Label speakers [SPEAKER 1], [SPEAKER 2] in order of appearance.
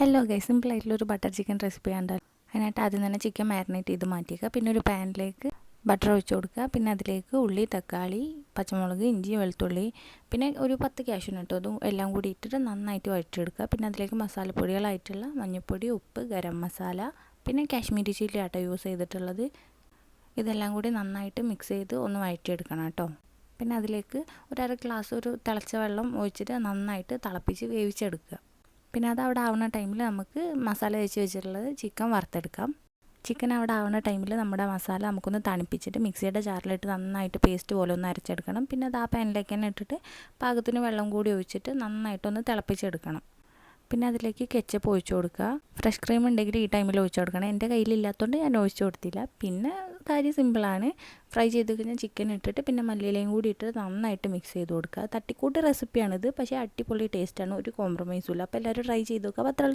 [SPEAKER 1] Hello guys, സിമ്പിളായിട്ടുള്ളൊരു butter chicken recipe കണ്ടാൽ അതിനായിട്ട് ആദ്യം തന്നെ ചിക്കൻ മാരിനേറ്റ് ചെയ്ത് മാറ്റിയേക്കുക. പിന്നെ ഒരു പാനിലേക്ക് ബട്ടർ ഒഴിച്ച് കൊടുക്കുക. പിന്നെ അതിലേക്ക് ഉള്ളി, തക്കാളി, പച്ചമുളക്, ഇഞ്ചി, വെളുത്തുള്ളി, പിന്നെ ഒരു 10 കാഷ്യൂനട്ട് അതും എല്ലാം കൂടി ഇട്ടിട്ട് നന്നായിട്ട് വഴറ്റിയെടുക്കുക. പിന്നെ അതിലേക്ക് മസാലപ്പൊടികളായിട്ടുള്ള മഞ്ഞൾപ്പൊടി, ഉപ്പ്, ഗരം മസാല, പിന്നെ കാശ്മീരി ചില്ലി ആട്ടോ യൂസ് ചെയ്തിട്ടുള്ളത്. ഇതെല്ലാം കൂടി നന്നായിട്ട് മിക്സ് ചെയ്ത് ഒന്ന് വഴറ്റിയെടുക്കണം കേട്ടോ. പിന്നെ അതിലേക്ക് ഒരു ഗ്ലാസ് തിളച്ച വെള്ളം ഒഴിച്ചിട്ട് നന്നായിട്ട് തിളപ്പിച്ച് വേവിച്ചെടുക്കുക. പിന്നെ അത് അവിടെ ആവുന്ന ടൈമിൽ നമുക്ക് മസാല തേച്ച് വെച്ചിട്ടുള്ളത് ചിക്കൻ വറുത്തെടുക്കാം. ചിക്കൻ അവിടെ ആവുന്ന ടൈമിൽ നമ്മുടെ മസാല നമുക്കൊന്ന് തണുപ്പിച്ചിട്ട് മിക്സിയുടെ ജാറിലിട്ട് നന്നായിട്ട് പേസ്റ്റ് പോലെ ഒന്ന് അരച്ചെടുക്കണം. പിന്നെ അത് ആ പാനിലേക്ക് തന്നെ ഇട്ടിട്ട് പാകത്തിന് വെള്ളം കൂടി ഒഴിച്ചിട്ട് നന്നായിട്ടൊന്ന് തിളപ്പിച്ചെടുക്കണം. പിന്നെ അതിലേക്ക് കെച്ചപ്പ് ഒഴിച്ച് കൊടുക്കുക. ഫ്രഷ് ക്രീം ഉണ്ടെങ്കിൽ ഈ ടൈമിൽ ഒഴിച്ച് കൊടുക്കണം. എൻ്റെ കയ്യിലില്ലാത്തതുകൊണ്ട് ഞാൻ ഒഴിച്ച് കൊടുത്തില്ല. പിന്നെ കാര്യം സിമ്പിളാണ്. ഫ്രൈ ചെയ്ത് കഴിഞ്ഞാൽ ചിക്കൻ ഇട്ടിട്ട് പിന്നെ മല്ലിയിലയും കൂടി ഇട്ടിട്ട് നന്നായിട്ട് മിക്സ് ചെയ്ത് കൊടുക്കുക. തട്ടിക്കൂട്ട് റെസിപ്പിയാണിത്, പക്ഷേ അടിപൊളി ടേസ്റ്റാണ്, ഒരു കോംപ്രമൈസും ഇല്ല. അപ്പോൾ എല്ലാവരും ട്രൈ ചെയ്ത് നോക്കുക. അപ്പോൾ അത്ര